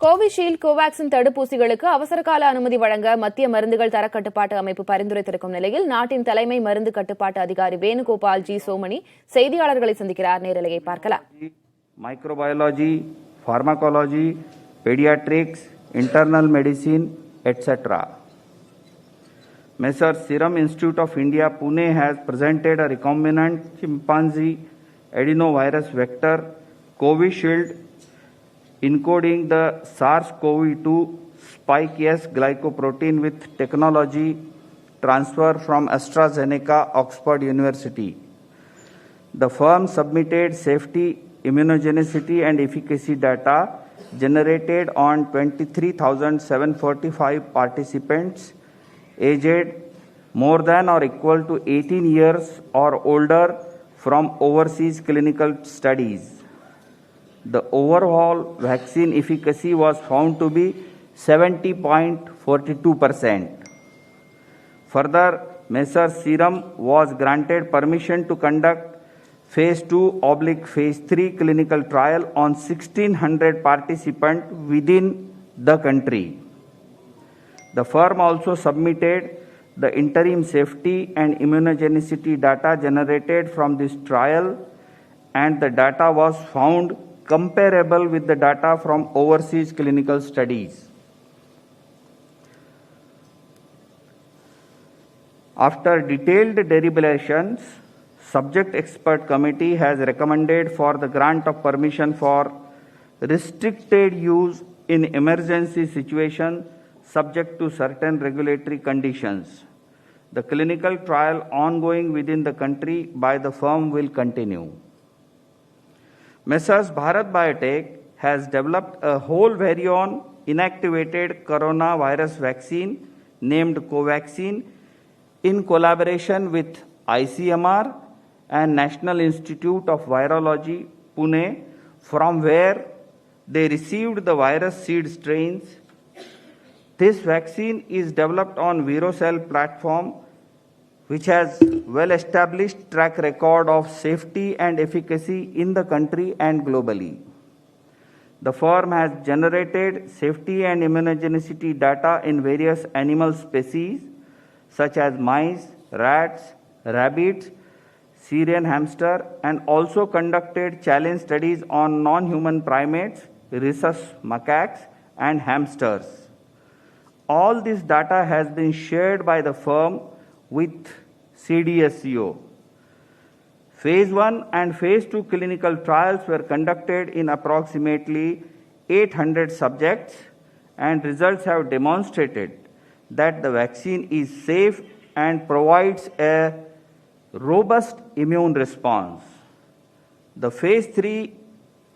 Covishield Covaxin தடுப்பூசிகளுக்கு அவசரகால அனுமதி வழங்க மத்திய மருந்துகள் தரக்கட்டுப்பாட்டு அமைப்பு பரிந்துரைத்திருக்கும் நிலையில் நாட்டின் தலைமை மருந்து கட்டுப்பாட்டு அதிகாரி வேணுகோபால் ஜி சோமணி செய்தியாளர்களை சந்திக்கிறார். நேரலையை பார்க்கலாம். Microbiology, pharmacology, pediatrics, internal medicine, etc. Messrs. Serum Institute of India, Pune has presented a recombinant chimpanzee adenovirus vector, Covishield, encoding the SARS-CoV-2 spike S glycoprotein with technology transfer from AstraZeneca, Oxford University. The firm submitted safety, immunogenicity and efficacy data generated on 23,745 participants aged more than or equal to 18 years or older from overseas clinical studies. The overall vaccine efficacy was found to be 70.42%. Further, Messrs. Serum was granted permission to conduct Phase 2/Phase 3 clinical trial on 1,600 participants within the country. The firm also submitted the interim safety and immunogenicity data generated from this trial, and the data was found comparable with the data from overseas clinical studies. After detailed deliberations, Subject Expert Committee has recommended for the grant of permission for restricted use in emergency situation subject to certain regulatory conditions. The clinical trial ongoing within the country by the firm will continue. Messrs. Bharat Biotech has developed a whole virion inactivated coronavirus vaccine named Covaxin in collaboration with ICMR and National Institute of Virology, Pune, from where they received the virus seed strains. This vaccine is developed on ViroCell platform, which has well-established track record of safety and efficacy in the country and globally. The firm has generated safety and immunogenicity data in various animal species such as mice, rats, rabbits, Syrian hamster, and also conducted challenge studies on non-human primates, rhesus macaques, and hamsters. All this data has been shared by the firm with CDSCO. Phase 1 and Phase 2 clinical trials were conducted in approximately 800 subjects, and results have demonstrated that the vaccine is safe and provides a robust immune response. The Phase 3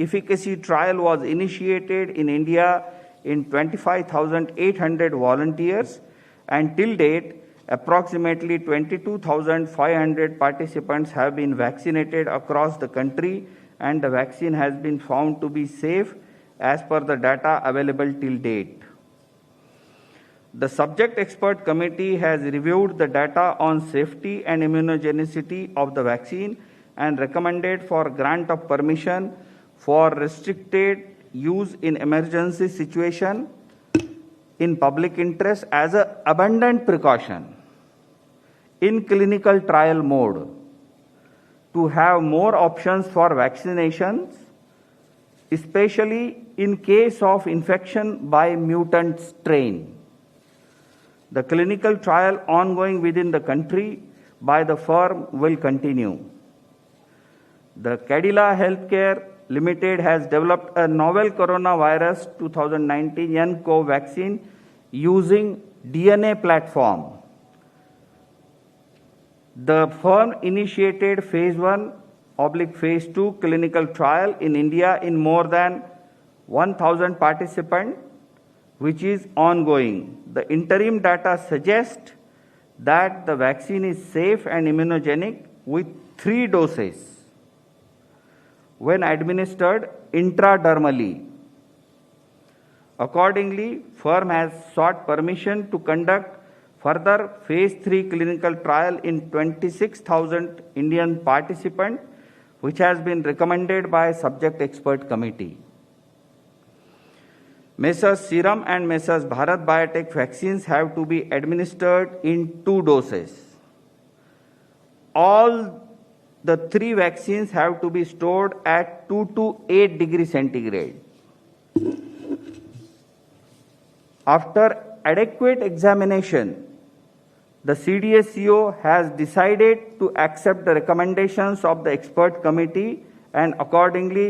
efficacy trial was initiated in India in 25,800 volunteers, and till date, approximately 22,500 participants have been vaccinated across the country, and the vaccine has been found to be safe as per the data available till date. The Subject Expert Committee has reviewed the data on safety and immunogenicity of the vaccine and recommended for grant of permission for restricted use in emergency situation in public interest as an abundant precaution in clinical trial mode to have more options for vaccinations, especially in case of infection by mutant strain. The clinical trial ongoing within the country by the firm will continue. The Cadila Healthcare Limited has developed a novel coronavirus 2019 nCoV vaccine using DNA platform. The firm initiated Phase 1/Phase 2 clinical trial in India in more than 1,000 participants, which is ongoing. The interim data suggest that the vaccine is safe and immunogenic with 3 doses when administered intradermally. Accordingly, firm has sought permission to conduct further Phase 3 clinical trial in 26,000 Indian participants, which has been recommended by Subject Expert Committee. Messrs. Serum and Messrs. Bharat Biotech vaccines have to be administered in 2 doses. All the 3 vaccines have to be stored at 2 to 8 degrees centigrade. After adequate examination, the CDSCO has decided to accept the recommendations of the expert committee, and accordingly,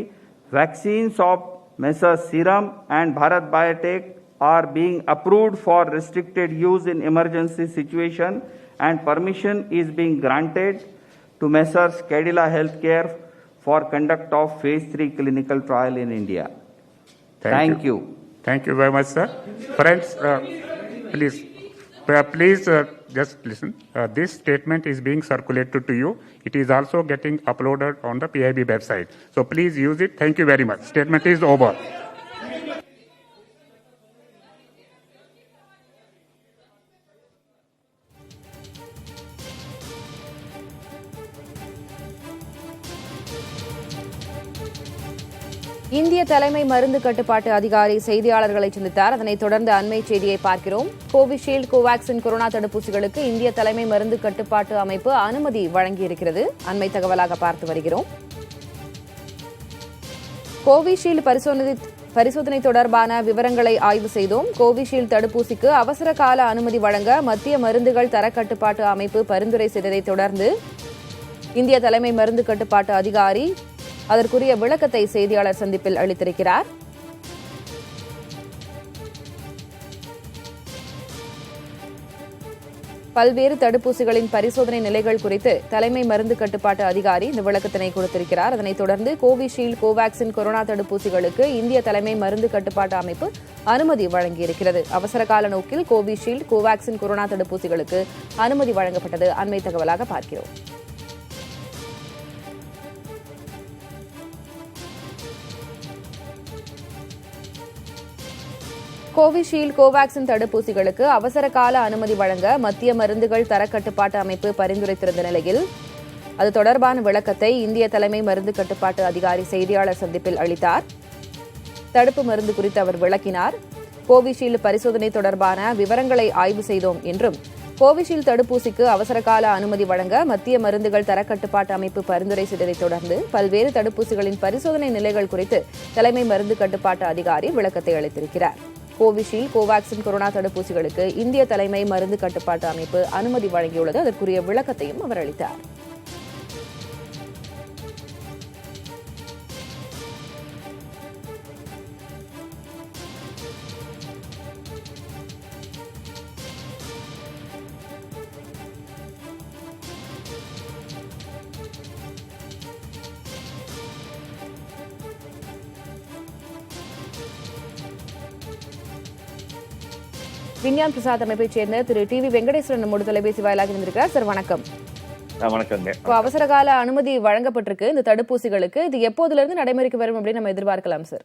vaccines of Messrs. Serum and Bharat Biotech are being approved for restricted use in emergency situation, and permission is being granted to Messrs. Cadila Healthcare for conduct of phase 3 clinical trial in India. Thank you. Thank you very much, sir. Friends, please just listen. This statement is being circulated to you. It is also getting uploaded on the PIB website. So please use it. Thank you very much. Statement is over. இந்திய தலைமை மருந்து கட்டுப்பாட்டு அதிகாரி செய்தியாளர்களை சந்தித்தார். அதனைத் தொடர்ந்து அண்மை செய்தியை பார்க்கிறோம். கோவிஷீல்டு, கோவாக்சின் கொரோனா தடுப்பூசிகளுக்கு இந்திய தலைமை மருந்து கட்டுப்பாட்டு அமைப்பு அனுமதி வழங்கியிருக்கிறது. அண்மை தகவலாக பார்த்து வருகிறோம். கோவிஷீல்டு பரிசோதனை தொடர்பான விவரங்களை ஆய்வு செய்தோம். கோவிஷீல்டு தடுப்பூசிக்கு அவசர கால அனுமதி வழங்க மத்திய மருந்துகள் தரக்கட்டுப்பாட்டு அமைப்பு பரிந்துரை செய்ததைத் தொடர்ந்து இந்திய தலைமை மருந்து கட்டுப்பாட்டு அதிகாரி அதற்குரிய விளக்கத்தை செய்தியாளர் சந்திப்பில் அளித்திருக்கிறார். பல்வேறு தடுப்பூசிகளின் பரிசோதனை நிலைகள் குறித்து தலைமை மருந்து கட்டுப்பாட்டு அதிகாரி இந்த விளக்கத்தினை கொடுத்திருக்கிறார். அதனைத் தொடர்ந்து கோவிஷீல்டு, கோவாக்சின் கொரோனா தடுப்பூசிகளுக்கு இந்திய தலைமை மருந்து கட்டுப்பாட்டு அமைப்பு அனுமதி வழங்கியிருக்கிறது. அவசர கால நோக்கில் கோவிஷீல்டு, கோவாக்சின் கொரோனா தடுப்பூசிகளுக்கு அனுமதி வழங்கப்பட்டது. அண்மை தகவலாக பார்க்கிறோம். கோவிஷீல்டு, கோவாக்சின் தடுப்பூசிகளுக்கு அவசர கால அனுமதி வழங்க மத்திய மருந்துகள் தரக்கட்டுப்பாட்டு அமைப்பு பரிந்துரைத்திருந்த நிலையில் அது தொடர்பான விளக்கத்தை இந்திய தலைமை மருந்து கட்டுப்பாட்டு அதிகாரி செய்தியாளர் சந்திப்பில் அளித்தார். தடுப்பு மருந்து குறித்து அவர் விளக்கினார். கோவிஷீல்டு பரிசோதனை தொடர்பான விவரங்களை ஆய்வு செய்தோம் என்றும், கோவிஷீல்டு தடுப்பூசிக்கு அவசர கால அனுமதி வழங்க மத்திய மருந்துகள் தரக்கட்டுப்பாட்டு அமைப்பு பரிந்துரை செய்ததைத் தொடர்ந்து பல்வேறு தடுப்பூசிகளின் பரிசோதனை நிலைகள் குறித்து தலைமை மருந்து கட்டுப்பாட்டு அதிகாரி விளக்கத்தை அளித்திருக்கிறார். கோவிஷீல்டு, கோவாக்சின் கொரோனா தடுப்பூசிகளுக்கு இந்திய தலைமை மருந்து கட்டுப்பாட்டு அமைப்பு அனுமதி வழங்கியுள்ளது. அதற்குரிய விளக்கத்தையும் அவர் அளித்தார். விஞ்ஞான் பிரசாத் அமைப்பைச் சேர்ந்த திரு டிவி வெங்கடேஸ்வரன் நம்மோடு தொலைபேசி வாயிலாக இருந்திருக்கிறார். சார் வணக்கம். வணக்கங்க. அவசர கால அனுமதி வழங்கப்பட்டிருக்கு இந்த தடுப்பூசிகளுக்கு. இது எப்போதிலிருந்து நடைமுறைக்கு வரும் அப்படின்னு நம்ம எதிர்பார்க்கலாம் சார்?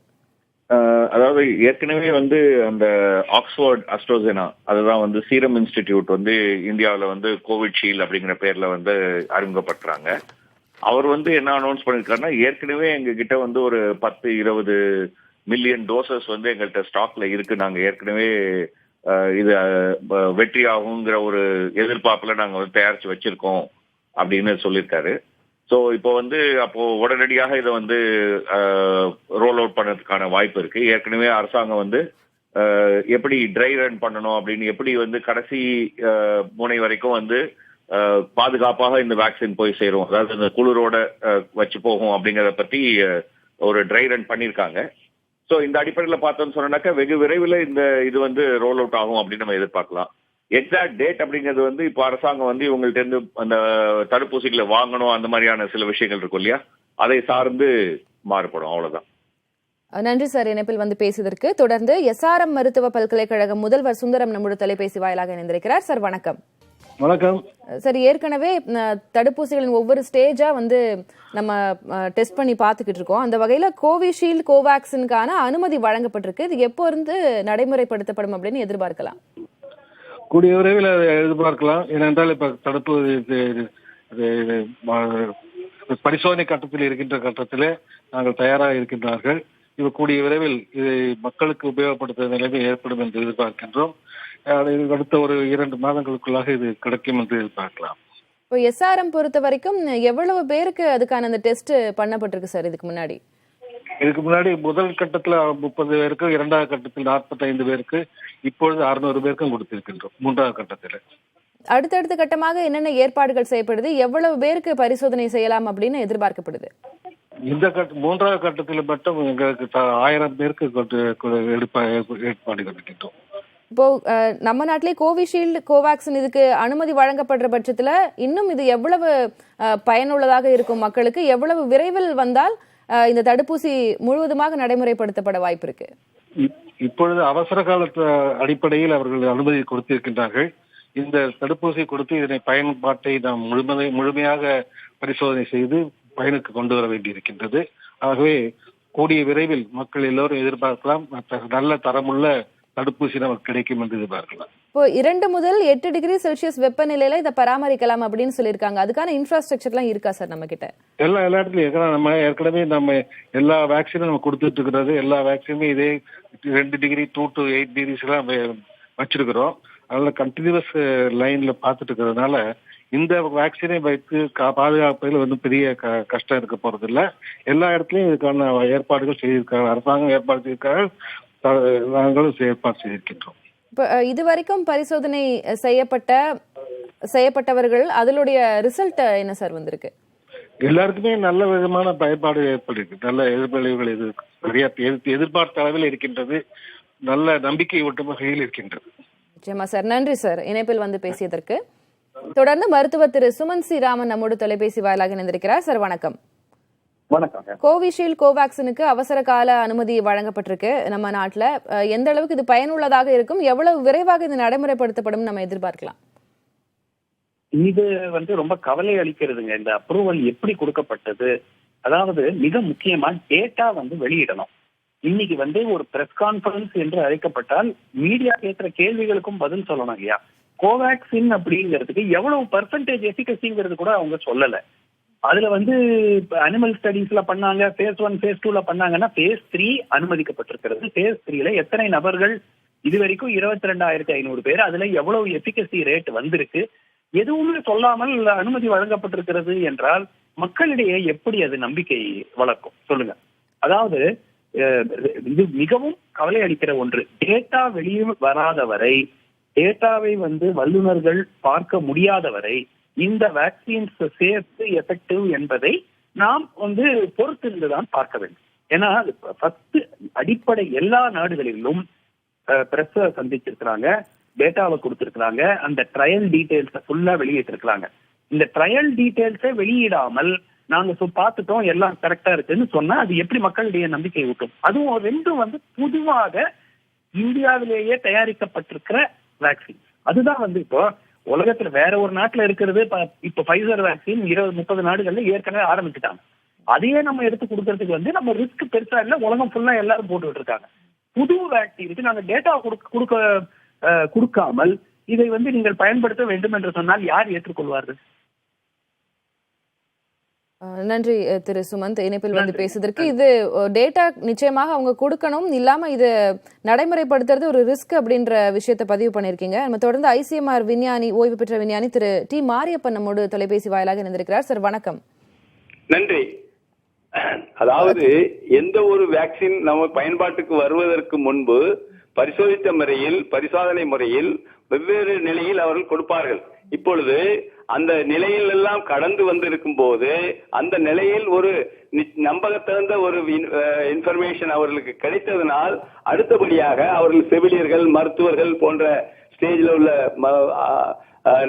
அதாவது ஏற்கனவே அந்த ஆக்ஸ்போர்ட் அஸ்ட்ரோசெனா அதுதான் சீரம் இன்ஸ்டிடியூட் இந்தியாவில் கோவிஷீல்டு அப்படிங்கிற பேர்ல அறிமுகப்படுத்துறாங்க. அவர் என்ன அனௌன்ஸ் பண்ணிருக்காருன்னா, ஏற்கனவே எங்க கிட்ட ஒரு 10-20 மில்லியன் டோசஸ் எங்கள்கிட்ட ஸ்டாக்ல இருக்கு. நாங்க ஏற்கனவே இது வெற்றி ஆகுங்கிற ஒரு எதிர்பார்ப்புல நாங்க தயாரிச்சு வச்சிருக்கோம் அப்படின்னு சொல்லியிருக்காரு. ஸோ இப்போ அப்போ உடனடியாக இதை ரோல் அவுட் பண்ணதுக்கான வாய்ப்பு இருக்கு. ஏற்கனவே அரசாங்கம் எப்படி ட்ரை ரன் பண்ணணும் அப்படின்னு, எப்படி கடைசி முனை வரைக்கும் பாதுகாப்பாக இந்த வேக்சின் போய் சேரும், அதாவது இந்த குளிரோட வச்சு போகும் அப்படிங்கறத பத்தி ஒரு ட்ரை ரன் பண்ணியிருக்காங்க. ஸோ இந்த அடிப்படையில் பார்த்தோம்னு சொன்னாக்கா வெகு விரைவில் இது ரோல் அவுட் ஆகும் அப்படின்னு நம்ம எதிர்பார்க்கலாம். எக்ஸாக்ட் டேட் அப்படிங்கிறது இப்போ அரசாங்கம் இவங்கள்ட்ட இருந்து அந்த தடுப்பூசிகளை வாங்கணும், அந்த மாதிரியான சில விஷயங்கள் இருக்கும் இல்லையா, அதை சார்ந்து மாறுபடும். அவ்வளவுதான். நன்றி சார் இணைப்பில் பேசியதற்கு. தொடர்ந்து SRM மருத்துவ பல்கலைக்கழக முதல்வர் சுந்தரம் நம்முடைய தொலைபேசி வாயிலாக இணைந்திருக்கிறார். சார் வணக்கம். வணக்கம் சார். ஏற்கனவே தடுப்பூசிகளின் ஒவ்வொரு ஸ்டேஜா நம்ம டெஸ்ட் பண்ணி பார்த்துக்கிட்டு இருக்கோம். அந்த வகையில கோவிஷீல்டு, கோவாக்சினுக்கான அனுமதி வழங்கப்பட்டிருக்கு. இது எப்போ இருந்து நடைமுறைப்படுத்தப்படும் அப்படின்னு எதிர்பார்க்கலாம்? கூடிய விரைவில் எதிர்பார்க்கலாம். ஏனென்றால் இப்ப தடுப்பு பரிசோதனை கட்டத்தில் இருக்கின்ற கட்டத்திலே நாங்கள் தயாராக இருக்கின்றார்கள். இது கூடிய விரைவில் இதை மக்களுக்கு உபயோகப்படுத்த நிலைமை ஏற்படும் என்று எதிர்பார்க்கின்றோம். அடுத்த ஒரு 2 மாதங்களுக்குள்ளாக இது கிடைக்கும் என்று எதிர்பார்க்கலாம். இப்போ எஸ்ஆர்எம் பொறுத்த வரைக்கும் எவ்வளவு பேருக்கு அதுக்கான அந்த டெஸ்ட் பண்ணப்பட்டிருக்கு சார் இதுக்கு முன்னாடி? இதுக்கு முன்னாடி முதல் கட்டத்துல 30 பேருக்கு, 2வது கட்டத்தில் 45 பேருக்கு, இப்பொழுது 600 பேருக்கும் கொடுத்திருக்கின்றோம் 3வது கட்டத்தில். அடுத்தடுத்த கட்டமாக என்னென்ன ஏற்பாடுகள் செய்யப்படுது, எவ்வளவு பேருக்கு பரிசோதனை செய்யலாம் அப்படின்னு எதிர்பார்க்கப்படுது? இந்த 3வது கட்டத்தில் மட்டும் எங்களுக்கு 1000 பேருக்கு ஏற்பாடு இருக்கின்றோம். இப்போ நம்ம நாட்டிலே கோவிஷீல்டு, கோவேக்சின் இதுக்கு அனுமதி வழங்கப்படுற பட்சத்துல இன்னும் இது எவ்வளவு பயனுள்ளதாக இருக்கும் மக்களுக்கு, எவ்வளவு விரைவில் வந்தால் இந்த தடுப்பூசி முழுவதுமாக நடைமுறைப்படுத்தப்பட வாய்ப்பு இருக்கு? இப்பொழுது அவசர கால அடிப்படையில் அவர்கள் அனுமதி கொடுத்திருக்கின்றார்கள். இந்த தடுப்பூசி கொடுத்து இதனை பயன்பாட்டை நாம் முழுமையாக பரிசோதனை செய்து பயனுக்கு கொண்டு வர வேண்டியிருக்கின்றது. ஆகவே கூடிய விரைவில் மக்கள் எல்லோரும் எதிர்பார்க்கலாம், நல்ல தரமுள்ள தடுப்பூசி நமக்கு கிடைக்கும் என்று எதிர்பார்க்கலாம். இப்போ 2 முதல் 8 டிகிரி செல்சியஸ் வெப்பநிலையில இதை பராமரிக்கலாம் அப்படின்னு சொல்லியிருக்காங்க. அதுக்கான இன்ஃப்ராஸ்ட்ரக்சர் எல்லாம் இருக்கா சார் நம்ம கிட்ட? எல்லா இடத்துலயும் நம்ம ஏற்கனவே நம்ம எல்லா வேக்சினும் நம்ம கொடுத்துட்டு இருக்கிறது. எல்லா வேக்சினுமே இதே 2 டிகிரி 2 to 8 டிகிரிஸ் எல்லாம் வச்சிருக்கிறோம். அதனால கண்டினியூஸ் லைன்ல பார்த்துட்டு இருக்கிறதுனால இந்த வேக்சினை வைத்து பாதுகாப்பதில் வந்து பெரிய கஷ்டம் இருக்க போறது இல்லை. எல்லா இடத்துலயும் இதுக்கான ஏற்பாடுகள் செய்திருக்காங்க, அரசாங்கம் ஏற்பாடு செய்திருக்காங்க, நாங்களும் ஏற்பாடு செய்திருக்கின்றோம். இப்போ இதுவரைக்கும் பரிசோதனை செய்யப்பட்டவர்கள் அதனுடைய ரிசல்ட் என்ன சார் வந்திருக்கு? எல்லாருக்குமே நல்ல விதமான பயன்பாடு ஏற்பட்டிருக்கு. நல்ல எதிர்விளைவுகள் நிறைய எதிர்பார்த்த அளவில் இருக்கின்றது. நல்ல நம்பிக்கை ஊட்டும் வகையில் இருக்கின்றது. நிச்சயமா சார், நன்றி சார் இணைப்பில் வந்து பேசியதற்கு. தொடர்ந்து மருத்துவர் திரு சுமன் சி ராமன் நம்மோடு தொலைபேசி வாயிலாக இணைந்திருக்கிறார். சார் வணக்கம். வணக்கம். கோவிஷீல்டு, கோவேக்சினுக்கு அவசர கால அனுமதி வழங்கப்பட்டிருக்கு நம்ம நாட்டுல. எந்த அளவுக்கு இது பயனுள்ளதாக இருக்கும், எவ்வளவு விரைவாக இது நடைமுறைப்படுத்தப்படும் நம்ம எதிர்பார்க்கலாம்? இது வந்து ரொம்ப கவலை அளிக்கிறதுங்க. இந்த அப்ரூவல் எப்படி கொடுக்கப்பட்டது? அதாவது மிக முக்கியமா டேட்டா வந்து வெளியிடணும். இன்னைக்கு வந்து ஒரு பிரஸ் கான்பரன்ஸ் என்று அழைக்கப்பட்டால் மீடியா கேட்கிற கேள்விகளுக்கும் பதில் சொல்லணும் இல்லையா? கோவேக்சின் அப்படிங்கிறதுக்கு எவ்வளவு பெர்சன்டேஜ் எஃபிகசிங்கிறது கூட அவங்க சொல்லல. அதுல வந்து அனிமல் ஸ்டடீஸ்ல பண்ணாங்க, phase 1 phase 2ல பண்ணாங்கன்னா phase 3 அனுமதிக்கப்பட்டிருக்கிறது. phase 3ல எத்தனை நபர்கள் இதுவரைக்கும் 22,500 பேர், அதுல எவ்வளவு எஃபிகசி ரேட் வந்திருக்கு, எதுவுமே சொல்லாமல் அனுமதி வழங்கப்பட்டிருக்கிறது என்றால் மக்களிடையே எப்படி அது நம்பிக்கை வளர்க்கும் சொல்லுங்க? அதாவது இது மிகவும் கவலை அளிக்கிற ஒன்று. டேட்டா வெளியே வராத வரை, டேட்டாவை வந்து வல்லுநர்கள் பார்க்க முடியாத வரை இந்த வேக்சின்ஸ் சேஃப் எஃபெக்டிவ் என்பதை நாம் வந்து பொறுத்திருந்துதான் பார்க்க வேண்டும். ஏன்னா ஃபர்ஸ்ட் அடிப்படை எல்லா நாடுகளிலும் பிரஸ் சந்திச்சிருக்கிறாங்க, டேட்டாவை கொடுத்திருக்கிறாங்க, அந்த ட்ரையல் டீடைல்ஸை ஃபுல்லா வெளியிட்டிருக்கிறாங்க. இந்த ட்ரையல் டீடைல்ஸை வெளியிடாமல் நாங்க பார்த்துட்டோம் எல்லாம் கரெக்டா இருக்குன்னு சொன்னா அது எப்படி மக்களுடைய நம்பிக்கை ஊட்டும்? அதுவும் 2 வந்து பொதுவாக இந்தியாவிலேயே தயாரிக்கப்பட்டிருக்கிற வேக்சின். அதுதான் வந்து இப்போ உலகத்துல வேற ஒரு நாட்டுல இருக்கிறது. இப்ப ஃபைசர் வேக்சின் 20-30 நாடுகள்ல ஏற்கனவே ஆரம்பிச்சுட்டாங்க. அதையே நம்ம எடுத்து கொடுக்கறதுக்கு வந்து நம்ம ரிஸ்க் பெருசா இல்ல, உலகம் ஃபுல்லா எல்லாரும் போட்டுக்கிட்டு இருக்காங்க. புது வேக்சினுக்கு நாங்க டேட்டா கொடுக்காமல் இதை வந்து நீங்கள் பயன்படுத்த வேண்டும் என்று சொன்னால் யார் ஏற்றுக்கொள்வார்கள்? நன்றி திரு சுமந்த் இணைப்பில் வந்து பேசுவதற்கு. இது டேட்டா நிச்சயமாக அவங்க கொடுக்கணும், இல்லாம இது நடைமுறைப்படுத்துறது ஒரு ரிஸ்க் அப்படின்ற விஷயத்தை பதிவு பண்ணிருக்கீங்க. நம்ம தொடர்ந்து ஐசிஎம்ஆர் விஞ்ஞானி, ஓய்வு பெற்ற விஞ்ஞானி திரு டி மாரியப்பன் நம்மோடு தொலைபேசி வாயிலாக இணைந்திருக்கிறார். சார் வணக்கம். நன்றி. அதாவது எந்த ஒரு வேக்சின் நம்ம பயன்பாட்டுக்கு வருவதற்கு முன்பு பரிசோதித்த முறையில், பரிசோதனை முறையில் வெவ்வேறு நிலையில் அவர்கள் கொடுப்பார்கள். இப்பொழுது அந்த நிலையில் எல்லாம் கடந்து வந்திருக்கும் போது அந்த நிலையில் ஒரு நம்பகத்தகுந்த ஒரு இன்ஃபர்மேஷன் அவர்களுக்கு கிடைத்ததனால் அடுத்தபடியாக அவர்கள் செவிலியர்கள், மருத்துவர்கள் போன்ற ஸ்டேஜில் உள்ள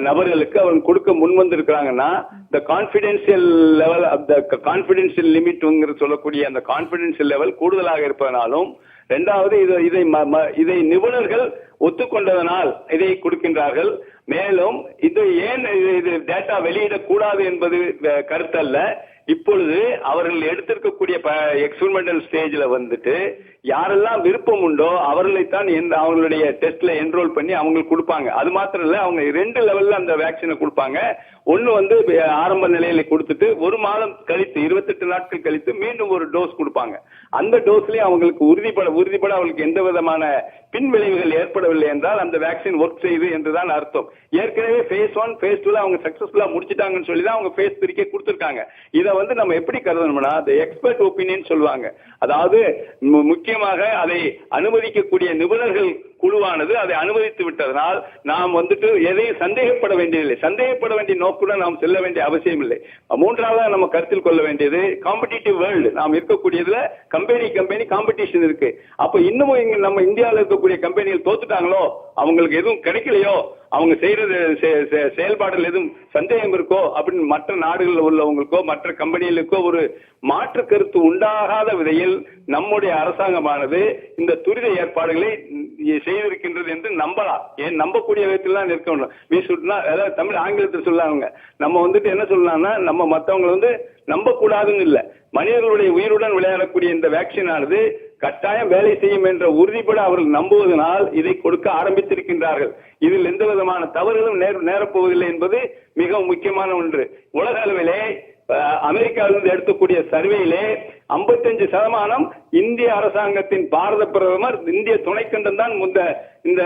நபர்களுக்கு அவங்க கொடுக்க முன் வந்திருக்கிறாங்கன்னா இந்த கான்பிடென்சியல் லெவல், அந்த கான்பிடென்சியல் லிமிட் சொல்லக்கூடிய அந்த கான்பிடென்சியல் லெவல் கூடுதலாக இருப்பதனாலும், இரண்டாவது இதை நிபுணர்கள் ஒத்துக்கொண்டதனால் இதை கொடுக்கின்றார்கள். மேலும் இது ஏன் இது டேட்டா வெளியிடக்கூடாது என்பது கருத்தல்ல. இப்பொழுது அவர்கள் எடுத்திருக்கக்கூடிய எக்ஸ்பெரிமெண்டல் ஸ்டேஜ்ல வந்துட்டு யாரெல்லாம் விருப்பம் உண்டோ அவர்களைத்தான் அவங்களுடைய டெஸ்ட்ல என்ரோல் பண்ணி அவங்களுக்கு கொடுப்பாங்க. அது மாத்திரம் இல்ல, அவங்க 2 லெவல்ல அந்த வேக்சினை கொடுப்பாங்க. ஒன்னு வந்து ஆரம்ப நிலையில கொடுத்துட்டு 1 மாதம் கழித்து 28 நாட்கள் கழித்து மீண்டும் ஒரு டோஸ் கொடுப்பாங்க. அந்த டோஸ்லயும் அவங்களுக்கு உறுதிப்பட அவங்களுக்கு எந்த விதமான பின் விளைவுகள் ஏற்படவில்லை என்றால் அந்த வேக்சின் ஒர்க் செய்யுது என்றுதான் அர்த்தம். ஏற்கனவே phase 1 phase 2 அவங்க சக்சஸ்ஃபுல்லா முடிச்சிட்டாங்கன்னு சொல்லி தான் அவங்க phase 3 கொடுத்திருக்காங்க. இதை வந்து நம்ம எப்படி கருதணும்னா எக்ஸ்பர்ட் ஒப்பீனியன் சொல்லுவாங்க. அதாவது முக்கியமாக அதை அனுமதிக்கக்கூடிய நிபுணர்கள் குழுவானது அதை அனுமதித்து விட்டதனால் நாம் வந்துட்டு எதையும் சந்தேகப்பட வேண்டியதில்லை. சந்தேகப்பட வேண்டிய நோக்குடன் நாம் செல்ல வேண்டிய அவசியம் இல்லை. மூன்றாவதாக நம்ம கருத்தில் கொள்ள வேண்டியது காம்படிட்டிவ் வேர்ல்டு. நாம் இருக்கக்கூடியதுல கம்பெனி காம்படிஷன் இருக்கு. அப்ப இன்னமும் இங்க நம்ம இந்தியாவில் இருக்கக்கூடிய கம்பெனிகள் தோத்துட்டாங்களோ, அவங்களுக்கு எதுவும் கிடைக்கலையோ, அவங்க செய்யறது செயல்பாடுகள் எதுவும் சந்தேகம் இருக்கோ அப்படின்னு மற்ற நாடுகளில் உள்ளவங்களுக்கோ மற்ற கம்பெனிகளுக்கோ ஒரு மாற்று கருத்து உண்டாகாத விதையில் நம்முடைய அரசாங்கமானது இந்த துரித ஏற்பாடுகளை செய்திருக்கின்றது என்று நம்பலாம். ஏன் நம்பக்கூடிய விதத்தில் தான் இருக்கணும். அதாவது தமிழ் ஆங்கிலத்தில் சொல்லாங்க, நம்ம வந்துட்டு என்ன சொல்லலாம்னா நம்ம மற்றவங்களை வந்து நம்பக்கூடாதுன்னு இல்லை, மனிதர்களுடைய உயிருடன் விளையாடக்கூடிய இந்த வேக்சின் ஆனது கட்டாயம் வேலை செய்யும் என்ற உறுதிப்பட அவர்கள் நம்புவதனால் இதை கொடுக்க ஆரம்பித்திருக்கின்றார்கள். இதில் எந்த விதமான தவறுகளும் நேரப்போவதில்லை என்பது மிகவும் முக்கியமான ஒன்று. உலக அளவிலே அமெரிக்காவிலிருந்து எடுக்கக்கூடிய சர்வேயிலே 55% இந்திய அரசாங்கத்தின் பாரத பிரதமர் இந்திய துணைக்கண்டம் தான் இந்த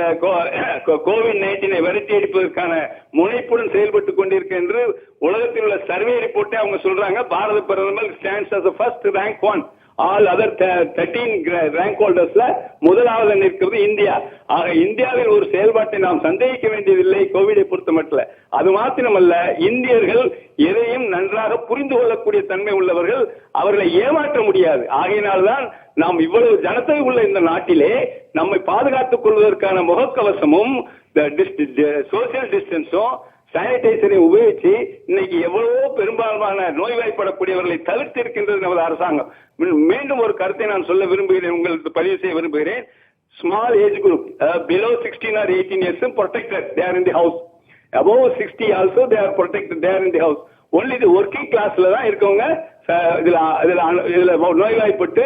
கோவிட்-19 விரட்டி அடிப்பதற்கான முனைப்புடன் செயல்பட்டுக் கொண்டிருக்க என்று உலகத்தில் உள்ள சர்வே ரிப்போர்ட்டை அவங்க சொல்றாங்க. பாரத பிரதமர் stands as the first rank one. All other 13 rank ஹோல்டர்ஸ்ல முதலாவது நிற்கிறது இந்தியா. ஆக இந்தியாவில் ஒரு செயல்பாட்டை நாம் சந்தேகிக்க வேண்டியதில்லை கோவிடை பொறுத்த மட்டும். அது மாத்திரமல்ல, இந்தியர்கள் எதையும் நன்றாக புரிந்து கொள்ளக்கூடிய தன்மை உள்ளவர்கள், அவர்களை ஏமாற்ற முடியாது. ஆகையினால்தான் நாம் இவ்வளவு ஜனத்தொகை உள்ள இந்த நாட்டிலே நம்மை பாதுகாத்துக் கொள்வதற்கான முகக்கவசமும் சோசியல் டிஸ்டன்ஸும் சானிடைசரை உபயோகிச்சு இன்னைக்கு எவ்வளவோ பெரும்பாலான நோய்வாய்ப்படக்கூடியவர்களை தவிர்த்து இருக்கின்றது நமது அரசாங்கம். மீண்டும் ஒரு கருத்தை நான் சொல்ல விரும்புகிறேன், உங்களுக்கு பதிவு செய்ய விரும்புகிறேன். Small age group below 16 or 18 years protected, they are in the house. Above 60 also they are protected, they are in the house. Only the working classல தான் இருக்கவங்க இதுல நோய்வாய்ப்பட்டு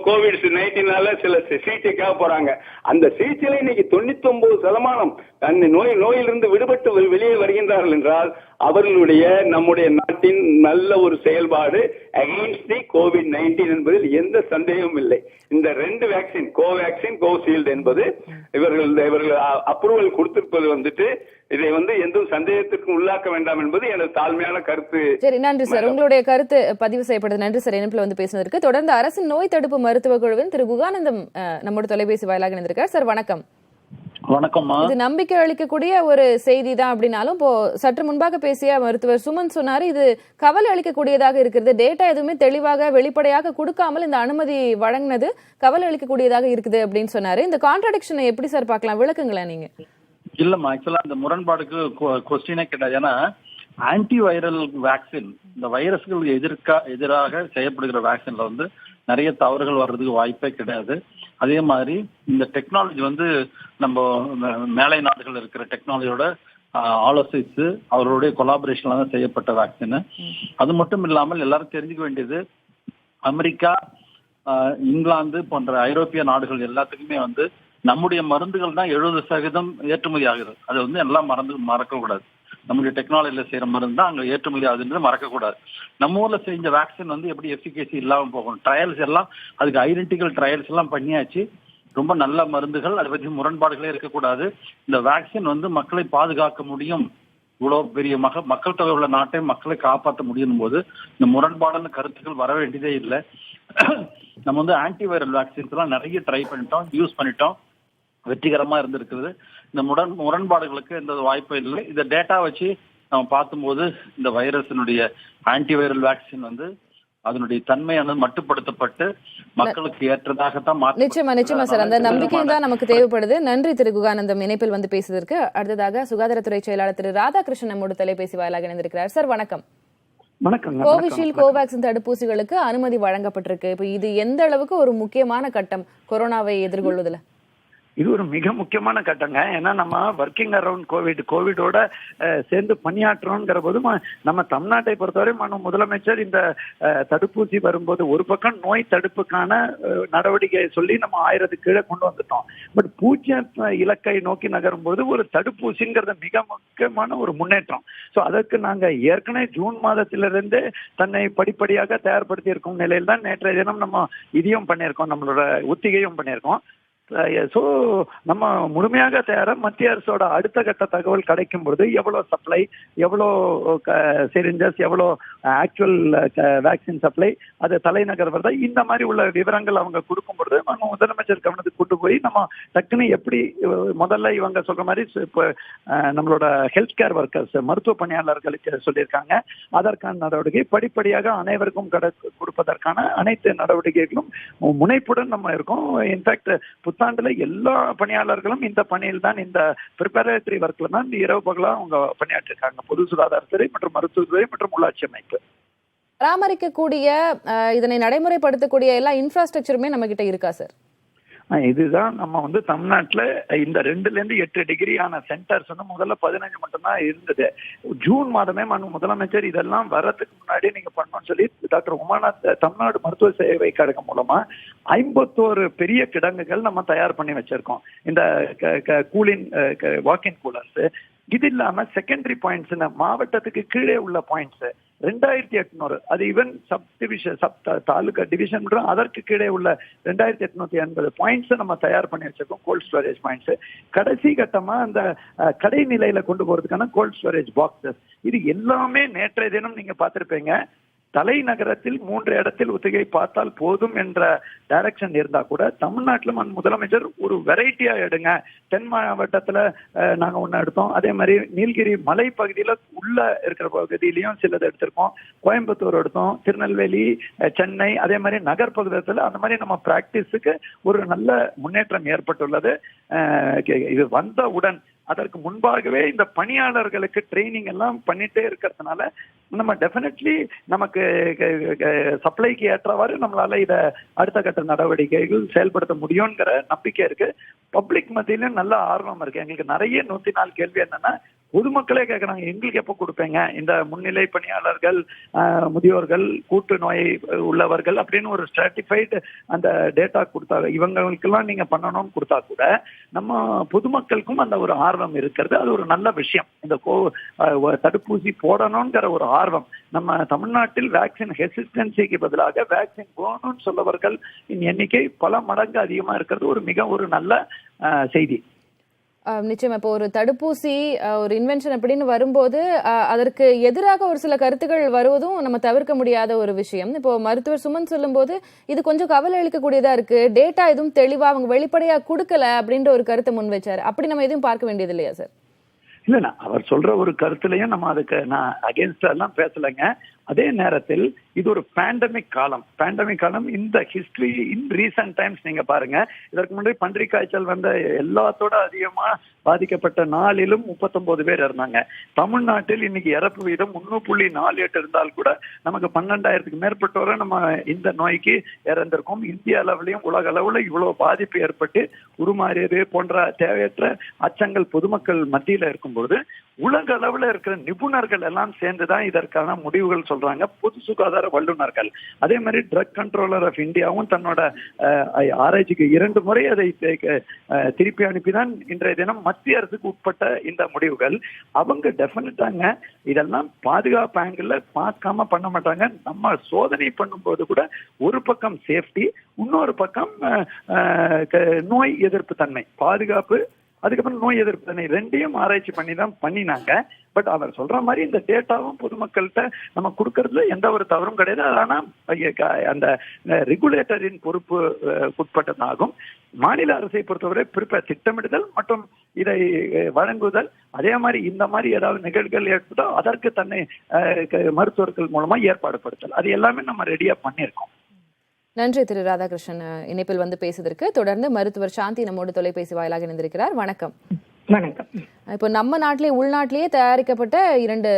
கோவிட்-19 சில சிகிச்சைக்காக போறாங்க. அந்த சிகிச்சையில இன்னைக்கு 99% நோயிலிருந்து விடுபட்டு வெளியே வருகின்றார்கள் என்றால் அவர்களுடைய நம்முடைய நாட்டின் நல்ல ஒரு செயல்பாடு அகைன்ஸ்ட் தி கோவிட்-19 என்பதில் எந்த சந்தேகமும் இல்லை. இந்த 2 வேக்சின், கோவேக்சின், கோஷீல்டு என்பது இவர்கள் அப்ரூவல் கொடுத்திருப்பது வந்துட்டு இதை வந்து எந்த சந்தேகத்திற்கும் உள்ளாக்க வேண்டாம் என்பது எனது தாழ்மையான கருத்து. சரி, நன்றி சார், உங்களுடைய கருத்து பதிவு செய்யப்பட்டது. நன்றி சார் இணைப்பில் வந்து பேசினதற்கு. தொடர்ந்து அரசின் நோய் தடுப்பு மருத்துவ குழுவின் திரு குகானந்தம் நம்மோட தொலைபேசி வாயிலாக இணைந்திருக்கார். சார் வணக்கம். வணக்கம்மா. இது நம்பிக்கை அளிக்கக்கூடிய ஒரு செய்தி தான் அப்படின்னாலும் இப்போ சற்று முன்பாக பேசிய மருத்துவர் சுமன் சொன்னாரு, இது கவலை அளிக்கக்கூடியதாக இருக்கிறது. டேட்டா எதுவுமே தெளிவாக வெளிப்படையாக கொடுக்காமல் இந்த அனுமதி வழங்கினது கவலை அளிக்கக்கூடியதாக இருக்குது அப்படின்னு சொன்னாரு. இந்த கான்ட்ராடிக்ஷனை எப்படி சார் பார்க்கலாம், விளக்குங்களா நீங்க? இல்லம்மா, ஆக்சுவலா இந்த முரண்பாடுக்கு கொஸ்டினே கிடையாது. ஏன்னா ஆன்டி வைரல் வேக்சின், இந்த வைரஸ்கள் எதிராக செய்யப்படுகிற வேக்சின்ல வந்து நிறைய தவறுகள் வர்றதுக்கு வாய்ப்பே கிடையாது. அதே மாதிரி இந்த டெக்னாலஜி வந்து நம்ம மேலை நாடுகள் இருக்கிற டெக்னாலஜியோட ஆலோசித்து அவர்களுடைய கொலாபரேஷன்ல தான் செய்யப்பட்ட வேக்சின். அது மட்டும் இல்லாமல் எல்லாரும் தெரிஞ்சுக்க வேண்டியது, அமெரிக்கா, இங்கிலாந்து போன்ற ஐரோப்பிய நாடுகள் எல்லாத்துக்குமே வந்து நம்முடைய மருந்துகள் தான் 70% ஏற்றுமதி ஆகுது. அது வந்து எல்லாம் மறக்க கூடாது. நம்முடைய டெக்னாலஜில செய்யற மருந்து தான் அங்க ஏற்றுமதி ஆகுதுன்றது மறக்க கூடாது. நம்ம ஊர்ல செஞ்ச வேக்சின் வந்து எப்படி எஃபிகேசி இல்லாம போகணும், ட்ரையல்ஸ் எல்லாம் அதுக்கு ஐடென்டிக்கல் ட்ரையல்ஸ் எல்லாம் பண்ணியாச்சு. ரொம்ப நல்ல மருந்துகள், அதை பற்றி முரண்பாடுகளே இருக்கக்கூடாது. இந்த வேக்சின் வந்து மக்களை பாதுகாக்க முடியும், இவ்வளவு பெரிய மக்கள் தொகை உள்ள நாட்டை மக்களை காப்பாற்ற முடியும் போது இந்த முரண்பாடான கருத்துக்கள் வர வேண்டியதே இல்லை. நம்ம வந்து ஆன்டி வைரல் வேக்சின்ஸ் எல்லாம் நிறைய ட்ரை பண்ணிட்டோம், யூஸ் பண்ணிட்டோம், வெற்றிகரமா இருந்திருக்கிறது. இந்த முரண்பாடுகளுக்கு எந்த வாய்ப்பும் இல்லை. இந்த டேட்டா வச்சு நம்ம பார்க்கும்போது இந்த வைரஸினுடைய ஆன்டி வைரல் வேக்சின் வந்து அதனுடைய தன்மையானது மட்டுப்படுத்தப்பட்டு மக்களுக்கு ஏற்றதாகத்தான் நிச்சயமா சார், அந்த நம்பிக்கை தான் நமக்கு தேவைப்படுது. நன்றி திரு குகானந்தம் இணைப்பில் வந்து பேசுவதற்கு. அடுத்ததாக சுகாதாரத்துறை செயலாளர் திரு ராதாகிருஷ்ணன் நம்மோட தொலைபேசி வாயிலாக இணைந்திருக்கிறார். சார் வணக்கம். வணக்கம். கோவிஷீல்டு, கோவேக்சின் தடுப்பூசிகளுக்கு அனுமதி வழங்கப்பட்டிருக்கு. இப்ப இது எந்த அளவுக்கு ஒரு முக்கியமான கட்டம் கொரோனாவை எதிர்கொள்வதில்? இது ஒரு மிக முக்கியமான கட்டங்க. ஏன்னா நம்ம ஒர்க்கிங் அரவுண்ட் கோவிடோட சேர்ந்து பணியாற்றுறோங்கிற போது நம்ம தமிழ்நாட்டை பொறுத்தவரை முதலமைச்சர் இந்த தடுப்பூசி வரும்போது ஒரு பக்கம் நோய் தடுப்புக்கான நடவடிக்கை சொல்லி நம்ம 1000 கீழே கொண்டு வந்துட்டோம். பட் 0 இலக்கை நோக்கி நகரும் போது ஒரு தடுப்பூசிங்கிறது மிக முக்கியமான ஒரு முன்னேற்றம். ஸோ அதற்கு நாங்க ஏற்கனவே ஜூன் மாதத்திலிருந்து தன்னை படிப்படியாக தயார்படுத்தி இருக்கும் நிலையில் தான் நேற்றைய தினம் நம்ம இதையும் பண்ணியிருக்கோம், நம்மளோட ஒத்திகையும் பண்ணியிருக்கோம். ஸோ நம்ம முழுமையாக தயாரா மத்திய அரசோட அடுத்த கட்ட தகவல் கிடைக்கும் பொழுது எவ்வளவு சப்ளை, எவ்வளோ சிரிஞ்சஸ், எவ்வளோ ஆக்சுவல் வேக்சின் சப்ளை, அது தலைநகர் வருதா, இந்த மாதிரி உள்ள விவரங்கள் அவங்க கொடுக்கும் பொழுது நம்ம முதலமைச்சர் கவனத்துக்கு கூட்டு போய் நம்ம டக்குன்னு எப்படி முதல்ல இவங்க சொல்ற மாதிரி இப்போ நம்மளோட ஹெல்த் கேர் ஒர்க்கர்ஸ் மருத்துவ பணியாளர்களுக்கு சொல்லியிருக்காங்க. அதற்கான நடவடிக்கை படிப்படியாக அனைவருக்கும் கொடுப்பதற்கான அனைத்து நடவடிக்கைகளும் முனைப்புடன் நம்ம இருக்கோம். இன்ஃபேக்ட் புத்தாண்டுல எல்லா பணியாளர்களும் இந்த பணியில் தான், இந்த ப்ரிப்பரேட்டரி ஒர்க்ல தான் இரவு பகலா அவங்க பணியாற்றிருக்காங்க. பொது சுகாதாரத்துறை மற்றும் மருத்துவத்துறை மற்றும் உள்ளாட்சி அமைப்பு பராமரிக்கக்கூடிய இதனை நடைமுறைப்படுத்தக்கூடிய எல்லா இன்ஃப்ராஸ்ட்ரக்சருமே நம்ம கிட்ட இருக்கா சார்? இதுதான் நம்ம தமிழ்நாட்டுல இந்த 2 to 8 டிகிரியான சென்டர்ஸ் முதல்ல 15 மட்டும்தான் இருந்தது. ஜூன் மாதமே முதலமைச்சர் இதெல்லாம் வர்றதுக்கு முன்னாடி நீங்க பண்ணணும்னு சொல்லி டாக்டர் உமாநாத் தமிழ்நாடு மருத்துவ சேவை கழகம் மூலமா 51 பெரிய கிடங்குகள் நம்ம தயார் பண்ணி வச்சிருக்கோம். இந்த கூலிங் வாக்கின் கூலர்ஸ், இது இல்லாம செகண்டரி பாயிண்ட்ஸ் மாவட்டத்துக்கு கீழே உள்ள பாயிண்ட்ஸ் 2800, அது even sub division taluka division அதற்கு கீழே உள்ள 2880 பாயிண்ட்ஸ் நம்ம தயார் பண்ணி வச்சிருக்கோம். கோல்ட் ஸ்டோரேஜ் பாயிண்ட்ஸ் கடைசி கட்டமா அந்த கடை நிலையில கொண்டு போறதுக்கான கோல்ட் ஸ்டோரேஜ் பாக்ஸஸ், இது எல்லாமே நேற்றைய தினம் நீங்க பார்த்திருப்பீங்க. தலைநகரத்தில் 3 இடத்தில் ஒத்திகை பார்த்தால் போதும் என்ற டைரக்ஷன் இருந்தா கூட தமிழ்நாட்டில் முதலமைச்சர் ஒரு வெரைட்டியா எடுங்க. தென் மாவட்டத்துல நாங்க ஒண்ணு எடுத்தோம், அதே மாதிரி நீலகிரி மலை பகுதியில உள்ள இருக்கிற பகுதியிலையும் சிலது எடுத்திருக்கோம், கோயம்புத்தூர் எடுத்தோம், திருநெல்வேலி, சென்னை, அதே மாதிரி நகர் பகுதியில் அந்த மாதிரி நம்ம பிராக்டிஸுக்கு ஒரு நல்ல முன்னேற்றம் ஏற்பட்டுள்ளது. இது வந்தவுடன் அதற்கு முன்பாகவே இந்த பணியாளர்களுக்கு ட்ரைனிங் எல்லாம் பண்ணிட்டே இருக்கிறதுனால நம்ம டெஃபினெட்லி நமக்கு சப்ளைக்கு ஏற்றவாறு நம்மளால இத அடுத்த கட்ட நடவடிக்கைகள் செயல்படுத்த முடியும்ங்கிற நம்பிக்கை இருக்கு. பப்ளிக் மத்தியிலும் நல்ல ஆர்வம் இருக்கு. எங்களுக்கு நிறைய 104 கேள்வி என்னன்னா, பொதுமக்களே கேட்கறாங்க, எங்களுக்கு எப்ப கொடுப்பீங்க இந்த முன்னிலை பணியாளர்கள், முதியோர்கள், கூட்டு நோய் உள்ளவர்கள் அப்படின்னு ஒரு ஸ்ட்ராட்டிஃபைடு அந்த டேட்டா கொடுத்தா இவங்களுக்கெல்லாம் நீங்க பண்ணணும்னு கொடுத்தா கூட நம்ம பொதுமக்களுக்கும் அந்த ஒரு ஆர்வம் இருக்கிறது. அது ஒரு நல்ல விஷயம். இந்த தடுப்பூசி போடணுங்கிற ஒரு ஆர்வம் நம்ம தமிழ்நாட்டில் வேக்சின் ஹெசிஸ்டன்சிக்கு பதிலாக வேக்சின் போகணும்னு சொல்லவர்கள் எண்ணிக்கை பல மடங்கு அதிகமா இருக்கிறது ஒரு நல்ல செய்தி. நிச்சயம். இப்போ ஒரு தடுப்பூசி ஒரு இன்வென்ஷன் அப்படின்னு வரும்போது அதற்கு எதிராக ஒரு சில கருத்துக்கள் வருவதும் நம்ம தவிர்க்க முடியாத ஒரு விஷயம். இப்போ மருத்துவர் சுமன் சொல்லும் போது இது கொஞ்சம் கவலை அளிக்கக்கூடியதா இருக்கு, டேட்டா எதுவும் தெளிவா அவங்க வெளிப்படையா கொடுக்கல அப்படின்ற ஒரு கருத்தை முன் வச்சாரு. அப்படி நம்ம எதுவும் பார்க்க வேண்டியது இல்லையா சார்? இல்ல, அவர் சொல்ற ஒரு கருத்துலயும் நம்ம அதுக்கு நான் அகேன்ஸ்ட் எல்லாம் பேசலைங்க. அதே நேரத்தில் இது ஒரு பேண்டமிக் காலம். இந்த ஹிஸ்டரி இன் ரீசன்ட் டைம்ஸ் நீங்க பாருங்க, இதற்கு முன்னாடி பன்றி காய்ச்சல் வந்த எல்லாத்தோட அதிகமா பாதிக்கப்பட்ட நாளிலும் 39 பேர் இருந்தாங்க. தமிழ்நாட்டில் இன்னைக்கு இறப்பு வீதம் 3.48 இருந்தால் கூட நமக்கு 12,000க்கு மேற்பட்டோரை நம்ம இந்த நோய்க்கு இறந்திருக்கோம். இந்திய அளவுலயும் உலக அளவுல இவ்வளவு பாதிப்பு ஏற்பட்டு உருமாறியது போன்ற தேவையற்ற அச்சங்கள் பொதுமக்கள் மத்தியில இருக்கும்போது உலக அளவுல இருக்கிற நிபுணர்கள் எல்லாம் சேர்ந்துதான் இதற்கான முடிவுகள் சொல்றாங்க. பொது சுகாதார வல்லுநர்கள், அதே மாதிரி ட்ரக் கண்ட்ரோலர் ஆஃப் இந்தியாவும் தன்னோட ஆராய்ச்சிக்கு 2 முறை அதை திருப்பி அனுப்பிதான் இன்றைய தினம் மத்திய அரசுக்கு உட்பட்ட இந்த முடிவுகள். அவங்க டெஃபினட்டாங்க இதெல்லாம் பாதுகாப்பு ஆங்கிள் பார்க்காம பண்ண மாட்டாங்க. நம்ம சோதனை பண்ணும்போது கூட ஒரு பக்கம் சேஃப்டி, இன்னொரு பக்கம் நோய் எதிர்ப்பு தன்மை, பாதுகாப்பு, அதுக்கப்புறம் நோய் எதிர்ப்பு தன்மை, 2யும் ஆராய்ச்சி பண்ணி தான் பண்ணினாங்க. பட் அவர் சொல்ற மாதிரி இந்த டேட்டாவும் பொதுமக்கள்கிட்ட நம்ம கொடுக்கறதுல எந்த ஒரு தவறும் கிடையாது. ஆனா அந்த ரெகுலேட்டரின் பொறுப்பு உட்பட்டதாகும். மாநில அரசை பொறுத்தவரை திட்டமிடுதல் மற்றும் இதை வழங்குதல், அதே மாதிரி இந்த மாதிரி ஏதாவது நிகழ்வுகள் ஏற்பட்டால் அதற்கு தன்னை மருத்துவர்கள் மூலமா ஏற்பாடுபடுத்தல், அது எல்லாமே நம்ம ரெடியா பண்ணியிருக்கோம். நன்றி திரு ராதாகிருஷ்ணன் இணைப்பில் வந்து பேசுவதற்கு. தொடர்ந்து மருத்துவர் சாந்தி நம்மோடு தொலைபேசி வாயிலாக இணைந்திருக்கிறார். வணக்கம். வணக்கம். இப்போ நம்ம உள்நாட்டிலேயே தயாரிக்கப்பட்ட 2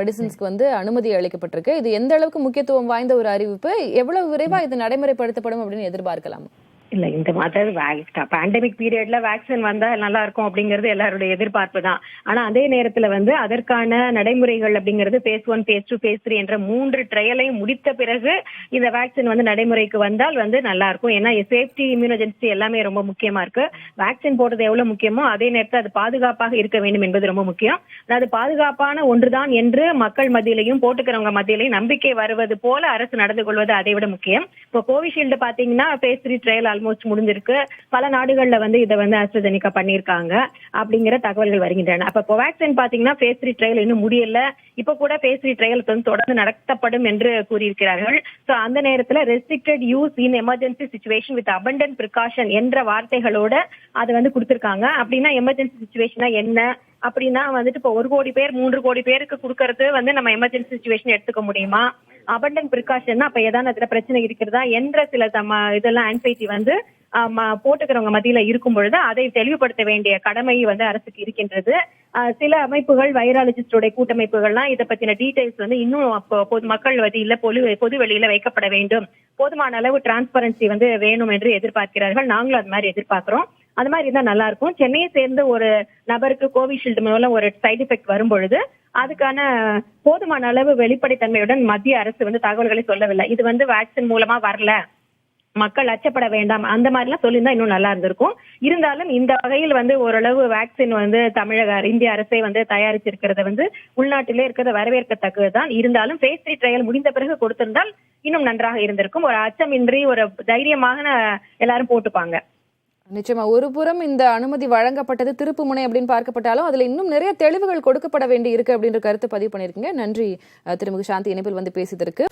மெடிசின்ஸ்க்கு வந்து அனுமதி அளிக்கப்பட்டிருக்கு. இது எந்த அளவுக்கு முக்கியத்துவம் வாய்ந்த ஒரு அறிவிப்பு, எவ்வளவு விரைவா இது நடைமுறைப்படுத்தப்படும் அப்படின்னு எதிர்பார்க்கலாம்? இல்ல இந்த மாதிரி பேண்டமிக் பீரியட்ல வேக்சின் வந்தா நல்லா இருக்கும் அப்படிங்கிறது எல்லாருடைய எதிர்பார்ப்பு தான். ஆனா அதே நேரத்துல வந்து அதற்கான நடைமுறைகள் அப்படிங்கிறது phase 1, phase 2, phase 3 என்ற 3 ட்ரையலையும் முடித்த பிறகு இந்த வேக்சின் வந்து நடைமுறைக்கு வந்தால் வந்து நல்லா இருக்கும். ஏன்னா சேஃப்டி, இம்யூனோஜென்சி எல்லாமே ரொம்ப முக்கியமா இருக்கு. வேக்சின் போடுறது எவ்வளவு முக்கியமோ அதே நேரத்தில் அது பாதுகாப்பாக இருக்க வேண்டும் என்பது ரொம்ப முக்கியம். அதாவது பாதுகாப்பான ஒன்றுதான் என்று மக்கள் மத்தியிலையும் போட்டுக்கிறவங்க மத்தியிலையும் நம்பிக்கை வருவது போல அரசு நடந்து கொள்வது அதை விட முக்கியம். இப்போ கோவிஷீல்டு பாத்தீங்கன்னா phase 3 ட்ரையல் ஆல்மோஸ்ட் முடிஞ்சிருக்கு. பல நாடுகள்ல வந்து இதை வந்து ஆஸ்ட்ராஜெனிகா பண்ணிருக்காங்க அப்படிங்கிற தகவல்கள் வருகின்றன. அப்ப கோவேக்சின் பாத்தீங்கன்னா phase 3 ட்ரையல் இன்னும் முடியல. இப்ப கூட phase 3 ட்ரையல் வந்து தொடர்ந்து நடத்தப்படும் என்று கூறியிருக்கிறார்கள். சோ அந்த நேரத்துல restricted use in emergency situation with abundant precaution என்ற வார்த்தைகளோட அதை வந்து கொடுத்திருக்காங்க. அப்படின்னா எமர்ஜென்சி சிச்சுவேஷனா என்ன அப்படின்னா வந்துட்டு இப்போ 1 கோடி பேர் 3 கோடி பேருக்கு கொடுக்கறது வந்து நம்ம எமர்ஜென்சி சிச்சுவேஷன் எடுத்துக்க முடியுமா? அபண்டன்ட் பிரிகாஷன் அப்ப ஏதாவது அதுல பிரச்சனை இருக்கிறதா என்ற சில இதெல்லாம் ஆன்சைட்டி வந்து போட்டுக்கிறவங்க மத்தியில இருக்கும் பொழுது அதை தெளிவுபடுத்த வேண்டிய கடமை வந்து அரசுக்கு இருக்கின்றது. சில அமைப்புகள், வைராலஜிஸ்டோட கூட்டமைப்புகள்லாம் இதை பத்தின டீடைல்ஸ் வந்து இன்னும் மக்கள் மத்தியில பொது வெளியில வைக்கப்பட வேண்டும். போதுமான அளவு டிரான்ஸ்பரன்சி வந்து வேணும் என்று எதிர்பார்க்கிறார்கள். நாங்களும் அது மாதிரி எதிர்பார்க்கிறோம். அது மாதிரி இருந்தா நல்லா இருக்கும். சென்னையை சேர்ந்த ஒரு நபருக்கு கோவிஷீல்டு மூலம் ஒரு சைடு எஃபெக்ட் வரும் பொழுது அதுக்கான போதுமான அளவு வெளிப்படைத்தன்மையுடன் மத்திய அரசு வந்து தகவல்களை சொல்லவில்லை. இது வந்து வேக்சின் மூலமா வரல, மக்கள் அச்சப்பட வேண்டாம், அந்த மாதிரி எல்லாம் சொல்லியிருந்தா இன்னும் நல்லா இருந்திருக்கும். இருந்தாலும் இந்த வகையில் வந்து ஓரளவு வேக்சின் வந்து இந்திய அரசை வந்து தயாரிச்சிருக்கிறத வந்து உள்நாட்டிலே இருக்கிறத வரவேற்கத்தக்கதுதான். இருந்தாலும் phase 3 ட்ரையல் முடிந்த பிறகு கொடுத்திருந்தால் இன்னும் நன்றாக இருந்திருக்கும். ஒரு அச்சமின்றி ஒரு தைரியமாக எல்லாரும் போட்டுப்பாங்க. நிச்சயமா ஒரு புறம் இந்த அனுமதி வழங்கப்பட்டது திருப்பு முனை அப்படின்னு பார்க்கப்பட்டாலும் அதுல இன்னும் நிறைய தெளிவுகள் கொடுக்கப்பட வேண்டி இருக்கு அப்படின்ற கருத்து பதிவு பண்ணிருக்கீங்க. நன்றி திருமிகு சாந்தி இணைப்பில் வந்து பேசியதற்கு.